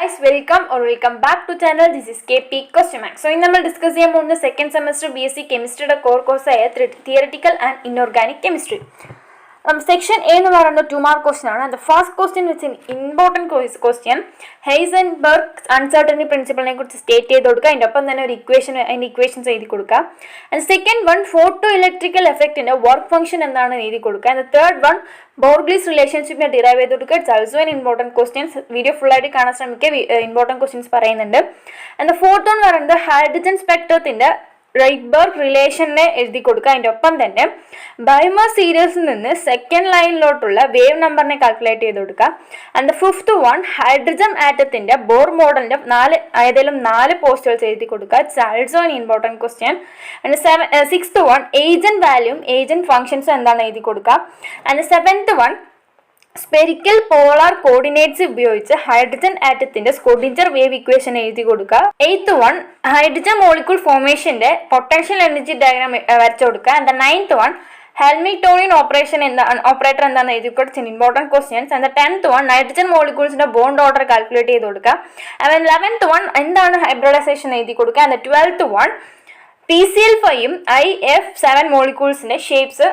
Guys, welcome back to channel. This is KP Question Max. So, in we discuss the second semester BSc Chemistry core course theoretical and inorganic chemistry. Section A is a 2-mark question, and the first question is an important question. Heisenberg's uncertainty principle state and equations. And second one, photoelectrical effect in a work function. And the third one, Borgley's relationship derived. It's also an important question. Video full important questions. And the fourth one is the hydrogen spectrum in the Rydberg relation എഴുതി കൊടുക്കുക. അതിൻ്റെ ഒപ്പം തന്നെ Balmer സീരീസിൽ നിന്ന് second ലൈനിലോട്ടുള്ള wave നമ്പറിനെ calculate ചെയ്ത് കൊടുക്കുക. And the fifth one hydrogen ആറ്റത്തിന്റെ ബോർ മോഡലിന്റെ ഏതെങ്കിലും 4 പോസ്റ്റേഴ്സ് എഴുതി കൊടുക്കുക. It's also an important question. And sixth one eigen value eigen functions എന്താണ് എഴുതി കൊടുക്കുക. And seventh one spherical polar coordinates ഉപയോഗിച്ച് ഹൈഡ്രജൻ ആറ്റത്തിന്റെ സ്ക്രോഡിഞ്ചർ വേവ് ഇക്വേഷൻ എഴുതി കൊടുക്കുക. എയ്ത്ത് വൺ ഹൈഡ്രജൻ മോളിക്യൂൾ ഫോർമേഷന്റെ പൊട്ടൻഷ്യൽ എനർജി ഡയഗ്രാം വരച്ചു കൊടുക്കുക. And ninth one Hamiltonian operator എന്താണെന്ന് എഴുതി കൊടുക്കുക. Important questions. And 10th one nitrogen മോളിക്യൂൾസിന്റെ ബോണ്ട് ഓർഡർ കാൽക്കുലേറ്റ് ചെയ്ത് കൊടുക്കുക. ആൻഡ് 11th വൺ എന്താണ് ഹൈബ്രിഡൈസേഷൻ എഴുതി കൊടുക്കുക. And 12th one PCl5 IF7 മോളിക്യൂൾസിന്റെ shapes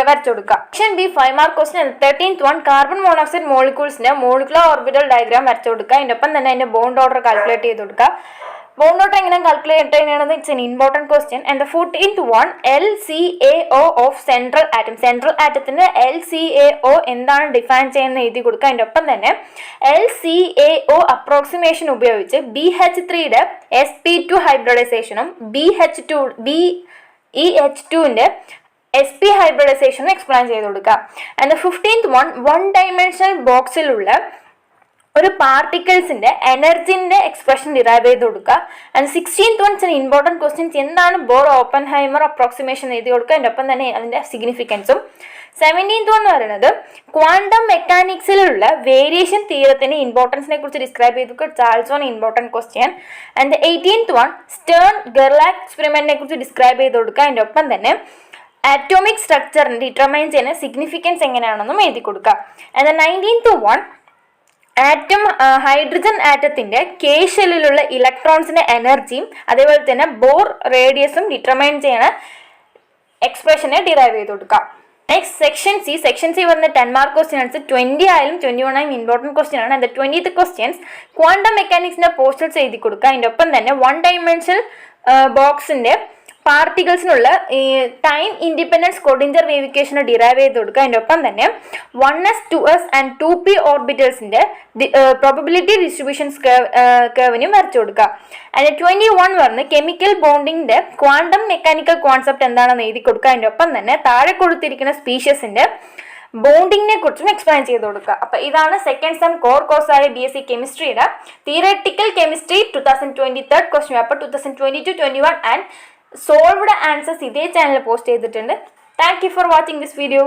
വരച്ചു കൊടുക്കുക. Section B 5-mark question. 13th one carbon monoxide മോളിക്യൂൾസിന്റെ മോളിക്കുലർ ഓർബിറ്റൽ ഡയഗ്രാം വരച്ചു കൊടുക്കുക. അതിനൊപ്പം തന്നെ അതിന്റെ ബോണ്ട് ഓർഡർ കാൽക്കുലേറ്റ് ചെയ്ത് കൊടുക്കുക. ബോണ്ട് ഓർഡർ എങ്ങനെ കാൽക്കുലേറ്റ് ചെയ്യുന്നത് it's an important question. And 14th one LCAO of central atom. Central ആറ്റത്തിന്റെ LCAO എന്താണ് ഡിഫൈൻ ചെയ്യുന്നത് എഴുതി കൊടുക്കുക. അതിൻ്റെ ഒപ്പം തന്നെ LCAO അപ്രോക്സിമേഷൻ ഉപയോഗിച്ച് BH3യുടെ sp2 ഹൈബ്രിഡൈസേഷനും BeH2ന്റെ sp ഹൈബ്രിഡൈസേഷനും എക്സ്പ്ലെയിൻ ചെയ്ത് കൊടുക്കുക. ആൻഡ് 15th വൺ ഡൈമെൻഷണൽ ബോക്സിലുള്ള ഒരു പാർട്ടിക്കിൾസിന്റെ എനർജിന്റെ എക്സ്പ്രഷൻ ഡിറൈവ് ചെയ്ത് കൊടുക്കുക. And 16th one important questions. എന്താണ് ബോർ ഓപ്പൻഹൈമർ അപ്രോക്സിമേഷൻ എഴുതി കൊടുക്കുക. അതിൻ്റെ ഒപ്പം തന്നെ അതിന്റെ സിഗ്നിഫിക്കൻസും. 17th വൺ പറയുന്നത് ക്വാണ്ടം മെക്കാനിക്സിലുള്ള വേരിയേഷൻ തിയറത്തിന്റെ ഇമ്പോർട്ടൻസിനെ കുറിച്ച് ഡിസ്ക്രൈബ് ചെയ്ത് കൊടുക്കുക. Also an important question. And 18th one Stern ഗെർലാക് എക്സ്പെരിമെന്റിനെ കുറിച്ച് ഡിസ്ക്രൈബ് ചെയ്ത് കൊടുക്കുക. അതിൻ്റെ ഒപ്പം തന്നെ ആറ്റോമിക് സ്ട്രക്ചറിനെ ഡിറ്റർമൈൻ ചെയ്യുന്ന സിഗ്നിഫിക്കൻസ് എങ്ങനെയാണെന്നും എഴുതി കൊടുക്കുക. ആൻഡ് 19th വൺ ഹൈഡ്രജൻ ആറ്റത്തിന്റെ കെ ഷെല്ലിലുള്ള ഇലക്ട്രോൺസിന്റെ എനർജിയും അതേപോലെ തന്നെ ബോർ റേഡിയസും ഡിറ്റർമൈൻ ചെയ്യുന്ന എക്സ്പ്രഷനെ ഡിറൈവ് ചെയ്ത് കൊടുക്കുക. നെക്സ്റ്റ് സെക്ഷൻ സി വരുന്ന 10-mark ക്വസ്റ്റ്യൻസ്. 20 ആയാലും 21 ആയാലും ഇമ്പോർട്ടൻറ്റ് ക്വസ്റ്റ്യൻ ആണ്. ആൻഡ് 20th ക്വസ്റ്റ്യൻസ് ക്വാണ്ടം മെക്കാനിക്സിന്റെ പോസ്റ്റേഴ്സ് എഴുതി കൊടുക്കുക. അതിൻ്റെ ഒപ്പം തന്നെ 1 ഡൈമെൻഷണൽ ബോക്സിന്റെ പാർട്ടിക്കിൾസിനുള്ള time independence Schrodinger wave equation derive ചെയ്ത് കൊടുക്കുക. അതിൻ്റെ ഒപ്പം തന്നെ 1s 2s ആൻഡ് 2p ഓർബിറ്റൽസിന്റെ പ്രോബബിലിറ്റി ഡിസ്ട്രിബ്യൂഷൻസ് കർവിനും വരച്ചു കൊടുക്കുക. അതിന് 21 പറഞ്ഞ് കെമിക്കൽ ബോണ്ടിങ്ങിന്റെ ക്വാണ്ടം മെക്കാനിക്കൽ കോൺസെപ്റ്റ് എന്താണെന്ന് എഴുതി കൊടുക്കുക. അതിൻ്റെ ഒപ്പം തന്നെ താഴെ കൊടുത്തിരിക്കുന്ന സ്പീഷ്യസിന്റെ ബോണ്ടിങ്ങിനെ കുറിച്ചും എക്സ്പ്ലെയിൻ ചെയ്ത് കൊടുക്കുക. അപ്പൊ ഇതാണ് സെക്കൻഡ് സെം കോർ കോഴ്സായ BSc കെമിസ്ട്രിയുടെ theoretical chemistry 2023 question paper 2022-21 and solved answers ഇതേ ചാനലിൽ പോസ്റ്റ് ചെയ്തിട്ടുണ്ട്. Thank you for watching this video.